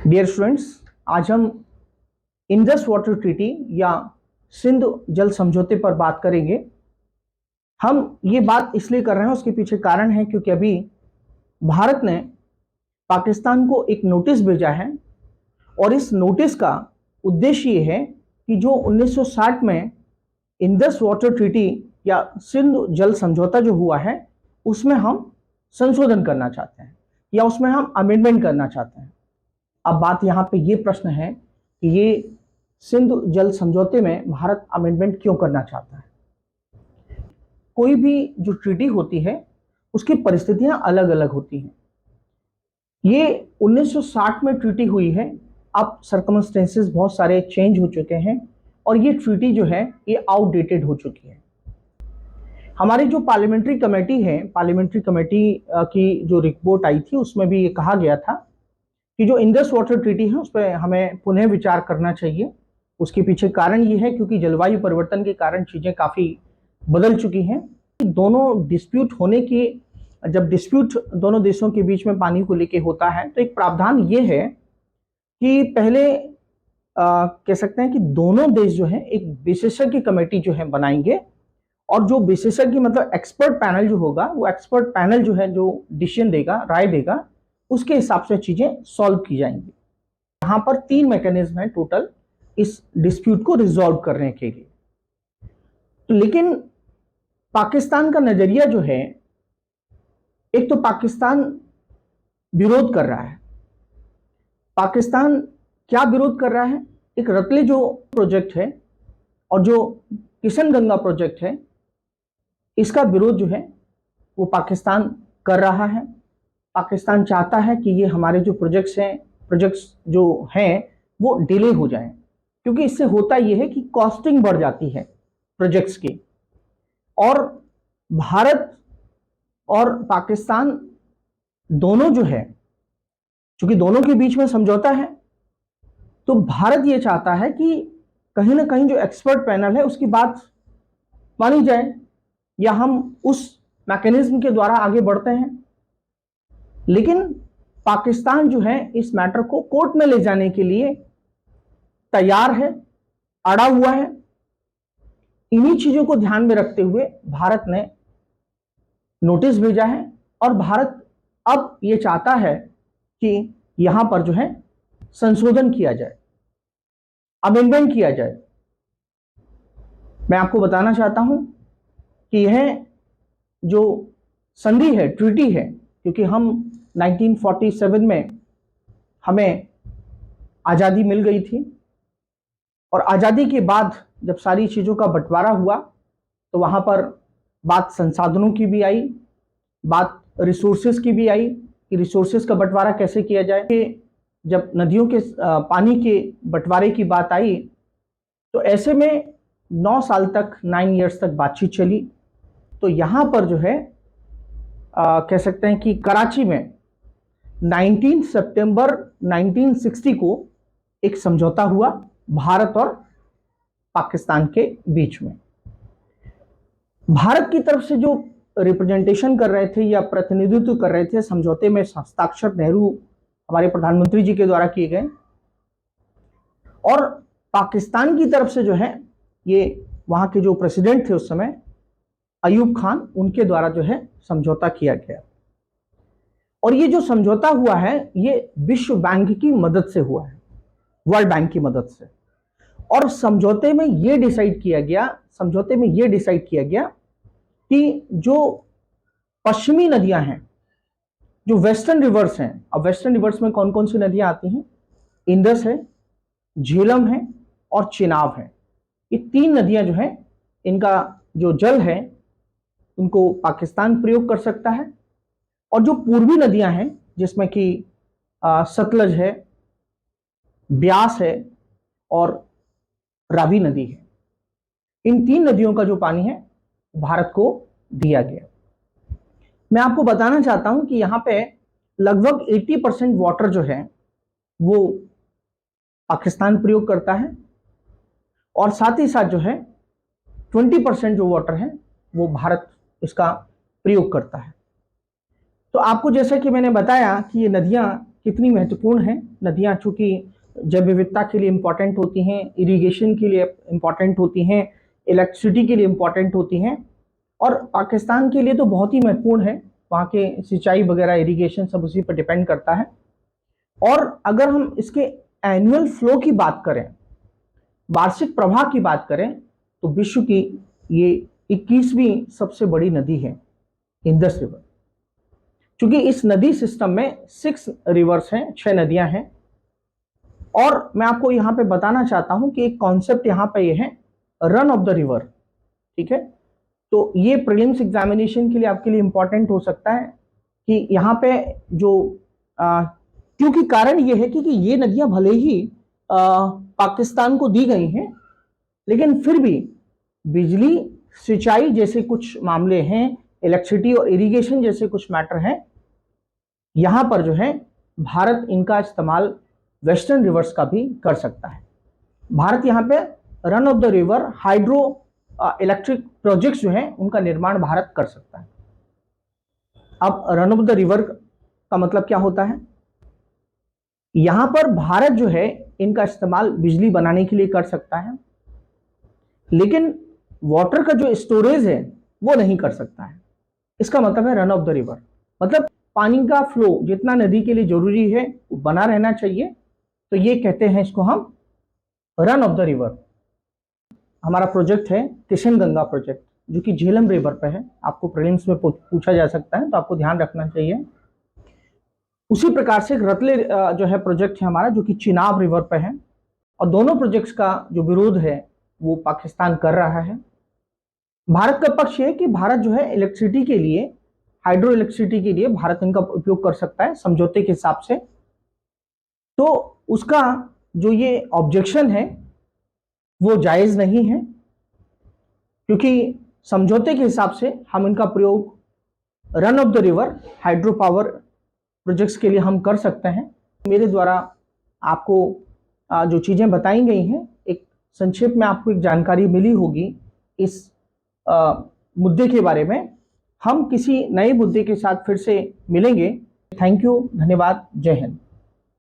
Dear students, आज हम Indus water treaty या सिंध जल समझौते पर बात करेंगे। हम ये बात इसलिए कर रहे हैं, उसके पीछे कारण है क्योंकि अभी भारत ने पाकिस्तान को एक नोटिस भेजा है और इस नोटिस का उद्देश्य ये है कि जो 1960 में इंडस वाटर ट्रीटी या सिंध जल समझौता जो हुआ है उसमें हम संशोधन करना चाहते हैं या उसमें हम अमेंडमेंट करना चाहते हैं। अब बात यहाँ पे ये प्रश्न है कि ये सिंध जल समझौते में भारत अमेंडमेंट क्यों करना चाहता है। कोई भी जो ट्रीटी होती है उसकी परिस्थितियां अलग अलग होती हैं। ये 1960 में ट्रीटी हुई है, अब सर्कमस्टेंसेस बहुत सारे चेंज हो चुके हैं और ये ट्रीटी जो है ये आउटडेटेड हो चुकी है। हमारी जो पार्लियामेंट्री कमेटी है, पार्लियामेंट्री कमेटी की जो रिपोर्ट आई थी उसमें भी ये कहा गया था कि जो इंडस वाटर ट्रीटी है उस पर हमें पुनः विचार करना चाहिए। उसके पीछे कारण ये है क्योंकि जलवायु परिवर्तन के कारण चीजें काफी बदल चुकी हैं। दोनों डिस्प्यूट होने की, जब डिस्प्यूट दोनों देशों के बीच में पानी को लेके होता है तो एक प्रावधान ये है कि पहले कह सकते हैं कि दोनों देश जो है एक विशेषज्ञ कमेटी जो है बनाएंगे और जो विशेषज्ञ मतलब एक्सपर्ट पैनल जो होगा वो एक्सपर्ट पैनल जो है जो डिसीजन देगा, राय देगा, उसके हिसाब से चीजें सॉल्व की जाएंगी। यहां पर 3 मैकेनिज्म है टोटल इस डिस्प्यूट को रिजॉल्व करने के लिए। लेकिन पाकिस्तान का नजरिया जो है, एक तो पाकिस्तान विरोध कर रहा है। पाकिस्तान क्या विरोध कर रहा है? एक रतले जो प्रोजेक्ट है और जो किशनगंगा प्रोजेक्ट है, इसका विरोध जो है वो पाकिस्तान कर रहा है। पाकिस्तान चाहता है कि ये हमारे जो प्रोजेक्ट्स जो हैं वो डिले हो जाएं, क्योंकि इससे होता ये है कि कॉस्टिंग बढ़ जाती है प्रोजेक्ट्स की। और भारत और पाकिस्तान दोनों जो है, चूंकि दोनों के बीच में समझौता है, तो भारत ये चाहता है कि कहीं ना कहीं जो एक्सपर्ट पैनल है उसकी बात मानी जाए या हम उस मैकेनिज्म के द्वारा आगे बढ़ते हैं। लेकिन पाकिस्तान जो है इस मैटर को कोर्ट में ले जाने के लिए तैयार है, अड़ा हुआ है। इन्हीं चीजों को ध्यान में रखते हुए भारत ने नोटिस भेजा है और भारत अब ये चाहता है कि यहां पर जो है संशोधन किया जाए, अमेंडमेंट किया जाए। मैं आपको बताना चाहता हूं कि यह जो संधि है, ट्रीटी है, क्योंकि हम 1947 में हमें आज़ादी मिल गई थी और आज़ादी के बाद जब सारी चीज़ों का बंटवारा हुआ तो वहाँ पर बात संसाधनों की भी आई, बात रिसोर्सेज की भी आई कि रिसोर्सेज का बंटवारा कैसे किया जाए। कि जब नदियों के पानी के बंटवारे की बात आई तो ऐसे में 9 साल तक, 9 इयर्स तक बातचीत चली। तो यहाँ पर जो है कह सकते हैं कि कराची में 19 सितंबर 1960 को एक समझौता हुआ भारत और पाकिस्तान के बीच में। भारत की तरफ से जो रिप्रेजेंटेशन कर रहे थे या प्रतिनिधित्व कर रहे थे समझौते में, हस्ताक्षर नेहरू हमारे प्रधानमंत्री जी के द्वारा किए गए, और पाकिस्तान की तरफ से जो है ये वहां के जो प्रेसिडेंट थे उस समय अयूब खान, उनके द्वारा जो है समझौता किया गया। और ये जो समझौता हुआ है ये विश्व बैंक की मदद से हुआ है, वर्ल्ड बैंक की मदद से। और समझौते में ये डिसाइड किया गया कि जो पश्चिमी नदियां हैं, जो वेस्टर्न रिवर्स हैं, अब वेस्टर्न रिवर्स में कौन कौन सी नदियां आती हैं? इंडस है, झेलम है और चिनाब है। ये 3 नदियां जो हैं, इनका जो जल है उनको पाकिस्तान प्रयोग कर सकता है। और जो पूर्वी नदियां हैं जिसमें कि सतलज है, ब्यास है और रावी नदी है, इन 3 नदियों का जो पानी है भारत को दिया गया। मैं आपको बताना चाहता हूं कि यहां पे लगभग 80% वाटर जो है वो पाकिस्तान प्रयोग करता है और साथ ही साथ जो है 20% जो वाटर है वो भारत इसका प्रयोग करता है। तो आपको जैसा कि मैंने बताया कि ये नदियां कितनी महत्वपूर्ण है नदियां, चूंकि जैव विविधता के लिए इम्पोर्टेंट होती हैं, इरिगेशन के लिए इम्पोर्टेंट होती हैं, इलेक्ट्रिसिटी के लिए इम्पोर्टेंट होती हैं, और पाकिस्तान के लिए तो बहुत ही महत्वपूर्ण है। वहाँ के सिंचाई वगैरह, इरिगेशन सब उसी पर डिपेंड करता है। और अगर हम इसके एनुअल फ्लो की बात करें, वार्षिक प्रवाह की बात करें, तो विश्व की ये 21वीं सबसे बड़ी नदी है, इंडस रिवर। क्योंकि इस नदी सिस्टम में 6 रिवर्स हैं, 6 नदियां हैं। और मैं आपको यहां पे बताना चाहता हूं कि एक कॉन्सेप्ट यहां पे ये है, रन ऑफ द रिवर। ठीक है, तो ये प्रीलिम्स एग्जामिनेशन के लिए आपके लिए इंपॉर्टेंट हो सकता है कि यहाँ पे जो क्योंकि कारण ये है कि ये नदियां भले ही पाकिस्तान को दी गई हैं, लेकिन फिर भी बिजली, सिंचाई जैसे कुछ मामले हैं, इलेक्ट्रिसिटी और इरिगेशन जैसे कुछ मैटर हैं, यहां पर जो है भारत इनका इस्तेमाल वेस्टर्न रिवर्स का भी कर सकता है। भारत यहाँ पे run of the river hydro electric projects जो हैं उनका निर्माण भारत कर सकता है। अब रन ऑफ द रिवर का मतलब क्या होता है? यहां पर भारत जो है इनका इस्तेमाल बिजली बनाने के लिए कर सकता है, लेकिन वाटर का जो स्टोरेज है वो नहीं कर सकता है। इसका मतलब है रन ऑफ द रिवर मतलब पानी का फ्लो जितना नदी के लिए जरूरी है वो बना रहना चाहिए, तो ये कहते हैं इसको हम रन ऑफ द रिवर। हमारा प्रोजेक्ट है किशन गंगा प्रोजेक्ट, जो कि झेलम रिवर पे है। आपको प्रीलिम्स में पूछा जा सकता है, तो आपको ध्यान रखना चाहिए। उसी प्रकार से रतले जो है प्रोजेक्ट है हमारा, जो कि चिनाब रिवर पे है, और दोनों प्रोजेक्ट्स का जो विरोध है वो पाकिस्तान कर रहा है। भारत का पक्ष है कि भारत जो है इलेक्ट्रिसिटी के लिए, हाइड्रो इलेक्ट्रिसिटी के लिए भारत इनका उपयोग कर सकता है समझौते के हिसाब से। तो उसका जो ये ऑब्जेक्शन है वो जायज नहीं है, क्योंकि समझौते के हिसाब से हम इनका प्रयोग run of the river hydro power projects के लिए हम कर सकते हैं। मेरे द्वारा आपको जो चीजें बताई गई हैं, एक संक्षेप में आपको एक जानकारी मिली होगी इस मुद्दे के बारे में। हम किसी नए मुद्दे के साथ फिर से मिलेंगे। थैंक यू, धन्यवाद, जय हिंद।